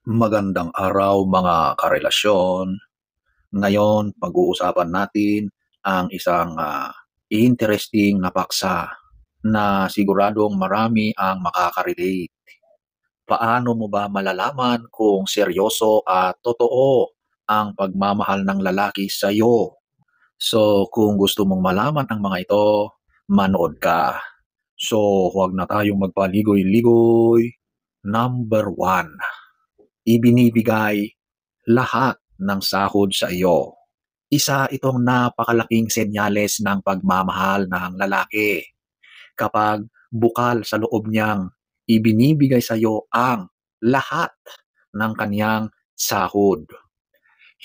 Magandang araw mga karelasyon. Ngayon, pag-uusapan natin ang isang interesting na paksa na siguradong marami ang makaka-relate. Paano mo ba malalaman kung seryoso at totoo ang pagmamahal ng lalaki sa iyo? So, kung gusto mong malaman ang mga ito, manood ka. So, huwag na tayong magpaligoy-ligoy. Number one, ibinibigay lahat ng sahod sa iyo. Isa itong napakalaking senyales ng pagmamahal ng lalaki. Kapag bukal sa loob niyang ibinibigay sa iyo ang lahat ng kaniyang sahod.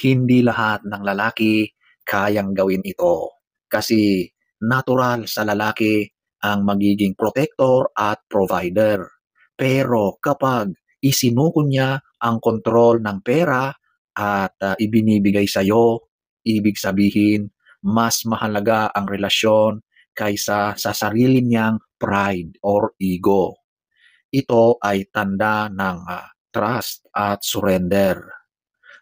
Hindi lahat ng lalaki kayang gawin ito kasi natural sa lalaki ang magiging protector at provider. Pero kapag isinuko niya ang kontrol ng pera at ibinibigay sa iyo, ibig sabihin mas mahalaga ang relasyon kaysa sa sarili niyang pride or ego. Ito ay tanda ng trust at surrender.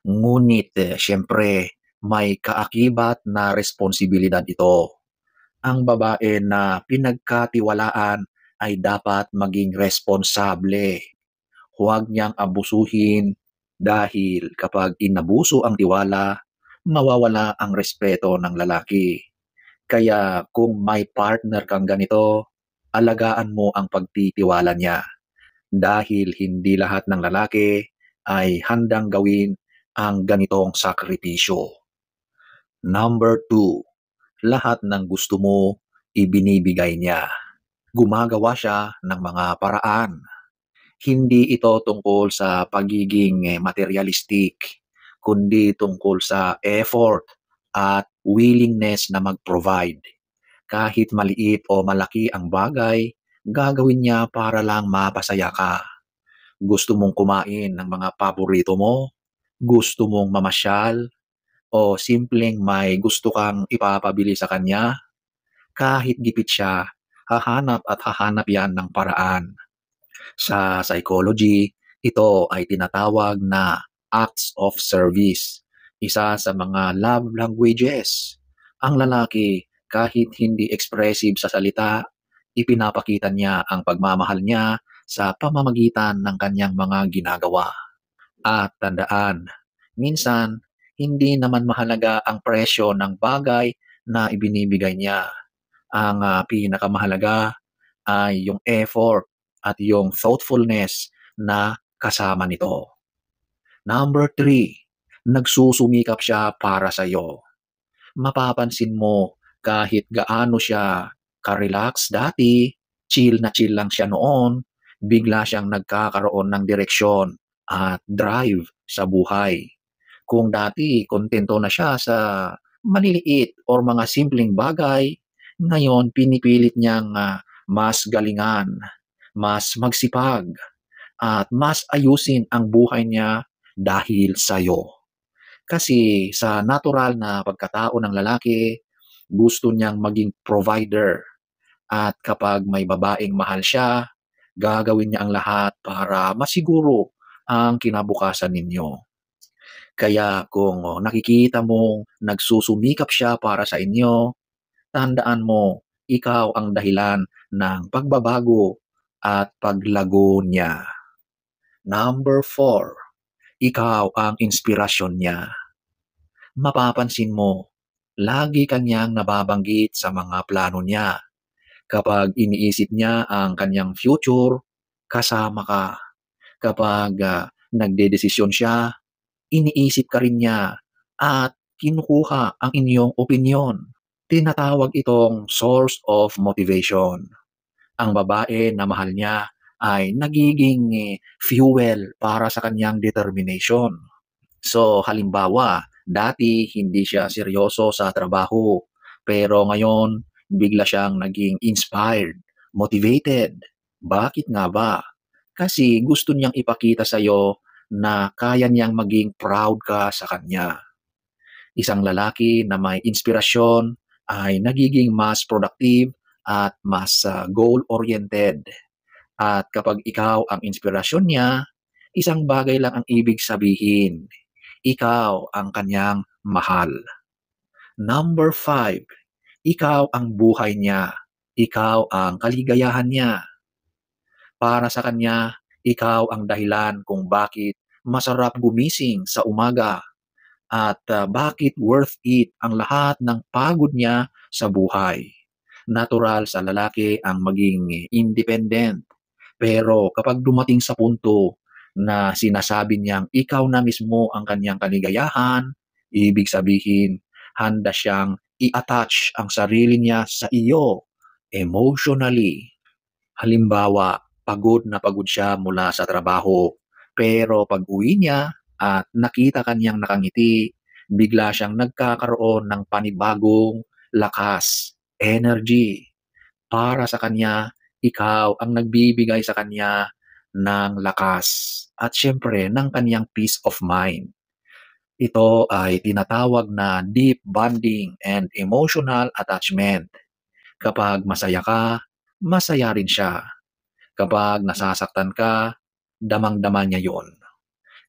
Ngunit siyempre may kaakibat na responsibilidad ito. Ang babae na pinagkatiwalaan ay dapat maging responsable. Huwag niyang abusuhin dahil kapag inabuso ang tiwala, mawawala ang respeto ng lalaki. Kaya kung may partner kang ganito, alagaan mo ang pagtitiwala niya dahil hindi lahat ng lalaki ay handang gawin ang ganitong sakripisyo. Number two, lahat ng gusto mo, ibinibigay niya. Gumagawa siya ng mga paraan. Hindi ito tungkol sa pagiging materialistic, kundi tungkol sa effort at willingness na mag-provide. Kahit maliit o malaki ang bagay, gagawin niya para lang mapasaya ka. Gusto mong kumain ng mga paborito mo? Gusto mong mamasyal? O simpleng may gusto kang ipapabili sa kanya? Kahit gipit siya, hahanap at hahanap yan ng paraan. Sa psychology, ito ay tinatawag na acts of service, isa sa mga love languages. Ang lalaki, kahit hindi expressive sa salita, ipinapakita niya ang pagmamahal niya sa pamamagitan ng kanyang mga ginagawa. At tandaan, minsan, hindi naman mahalaga ang presyo ng bagay na ibinibigay niya. Ang pinakamahalaga ay yung effort at yung thoughtfulness na kasama nito. Number three, nagsusumikap siya para sa iyo. Mapapansin mo kahit gaano siya ka-relax dati, chill na chill lang siya noon, bigla siyang nagkakaroon ng direksyon at drive sa buhay. Kung dati kontento na siya sa maliliit or mga simpleng bagay, ngayon pinipilit niyang mas galingan, mas magsipag, at mas ayusin ang buhay niya dahil sa'yo. Kasi sa natural na pagkatao ng lalaki, gusto niyang maging provider. At kapag may babaeng mahal siya, gagawin niya ang lahat para masiguro ang kinabukasan ninyo. Kaya kung nakikita mong nagsusumikap siya para sa inyo, tandaan mo, ikaw ang dahilan ng pagbabago at paglago niya. Number four, ikaw ang inspirasyon niya. Mapapansin mo, lagi kanyang nababanggit sa mga plano niya. Kapag iniisip niya ang kanyang future, kasama ka. Kapag nagdedesisyon siya, iniisip ka rin niya at kinukuha ang inyong opinyon. Tinatawag itong source of motivation. Ang babae na mahal niya ay nagiging fuel para sa kanyang determination. So halimbawa, dati hindi siya seryoso sa trabaho, pero ngayon bigla siyang naging inspired, motivated. Bakit nga ba? Kasi gusto niyang ipakita sa iyo na kaya niyang maging proud ka sa kanya. Isang lalaki na may inspirasyon ay nagiging mas productive at mas goal-oriented. At kapag ikaw ang inspirasyon niya, Isang bagay lang ang ibig sabihin, ikaw ang kanyang mahal. Number 5, ikaw ang buhay niya, ikaw ang kaligayahan niya. Para sa kanya, ikaw ang dahilan kung bakit masarap gumising sa umaga at bakit worth it ang lahat ng pagod niya sa buhay. Natural sa lalaki ang maging independent. Pero kapag dumating sa punto na sinasabi niyang ikaw na mismo ang kanyang kaligayahan, ibig sabihin, handa siyang i-attach ang sarili niya sa iyo emotionally. Halimbawa, pagod na pagod siya mula sa trabaho, pero pag-uwi niya at nakita kanyang nakangiti, bigla siyang nagkakaroon ng panibagong lakas, energy. Para sa kanya, ikaw ang nagbibigay sa kanya ng lakas at siyempre ng kanyang peace of mind. Ito ay tinatawag na deep bonding and emotional attachment. Kapag masaya ka, masaya rin siya. Kapag nasasaktan ka, damang-dama niya yon.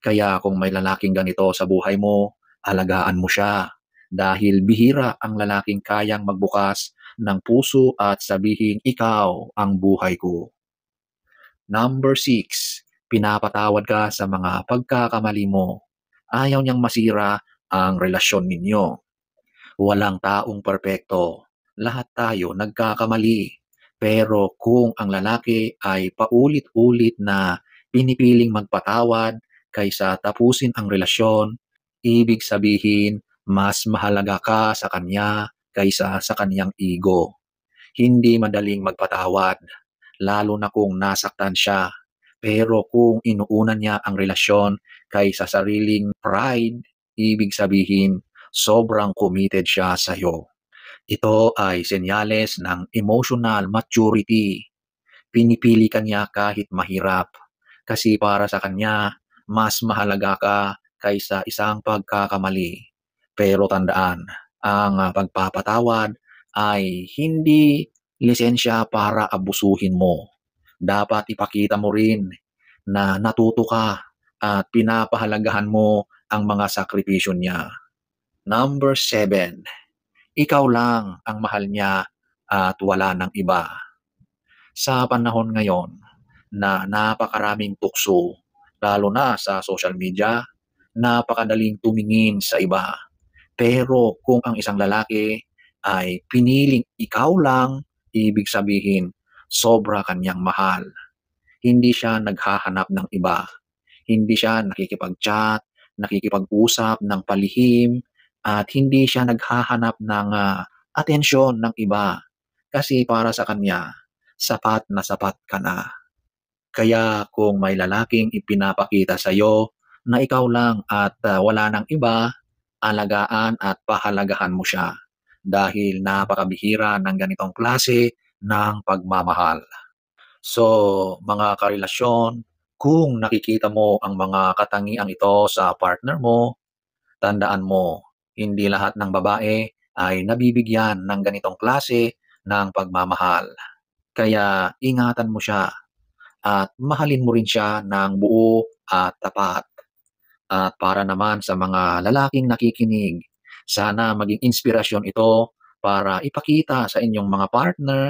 Kaya kung may lalaking ganito sa buhay mo, alagaan mo siya. Dahil bihira ang lalaking kayang magbukas ng puso at sabihin, ikaw ang buhay ko. Number 6, pinapatawad ka sa mga pagkakamali mo. Ayaw niyang masira ang relasyon ninyo. Walang taong perpekto. Lahat tayo nagkakamali. Pero kung ang lalaki ay paulit-ulit na pinipiling magpatawad kaysa tapusin ang relasyon, ibig sabihin mas mahalaga ka sa kanya kaysa sa kanyang ego. Hindi madaling magpatawad, lalo na kung nasaktan siya. Pero kung inuuna niya ang relasyon kaysa sariling pride, ibig sabihin sobrang committed siya sa iyo. Ito ay senyales ng emotional maturity. Pinipili ka niya kahit mahirap. Kasi para sa kanya, mas mahalaga ka kaysa isang pagkakamali. Pero tandaan, ang pagpapatawad ay hindi lisensya para abusuhin mo. Dapat ipakita mo rin na natuto ka at pinapahalagahan mo ang mga sakripisyo niya. Number 7, ikaw lang ang mahal niya at wala ng iba. Sa panahon ngayon na napakaraming tukso, lalo na sa social media, napakadaling tumingin sa iba. Pero kung ang isang lalaki ay piniling ikaw lang, ibig sabihin, sobra kanyang mahal. Hindi siya naghahanap ng iba. Hindi siya nakikipag-chat, nakikipag-usap ng palihim, at hindi siya naghahanap ng atensyon ng iba. Kasi para sa kanya, sapat na sapat ka na. Kaya kung may lalaking ipinapakita sa iyo na ikaw lang at wala ng iba, alagaan at pahalagahan mo siya. Dahil napakabihira ng ganitong klase ng pagmamahal. So, mga karelasyon, kung nakikita mo ang mga katangiang ito sa partner mo, tandaan mo, hindi lahat ng babae ay nabibigyan ng ganitong klase ng pagmamahal. Kaya ingatan mo siya at mahalin mo rin siya ng buo at tapat. At para naman sa mga lalaking nakikinig, sana maging inspirasyon ito para ipakita sa inyong mga partner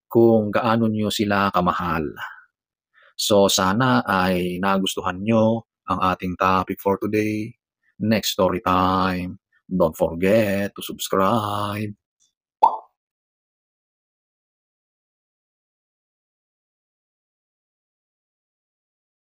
kung gaano niyo sila kamahal. So sana ay nagustuhan nyo ang ating topic for today. Next story time. Don't forget to subscribe.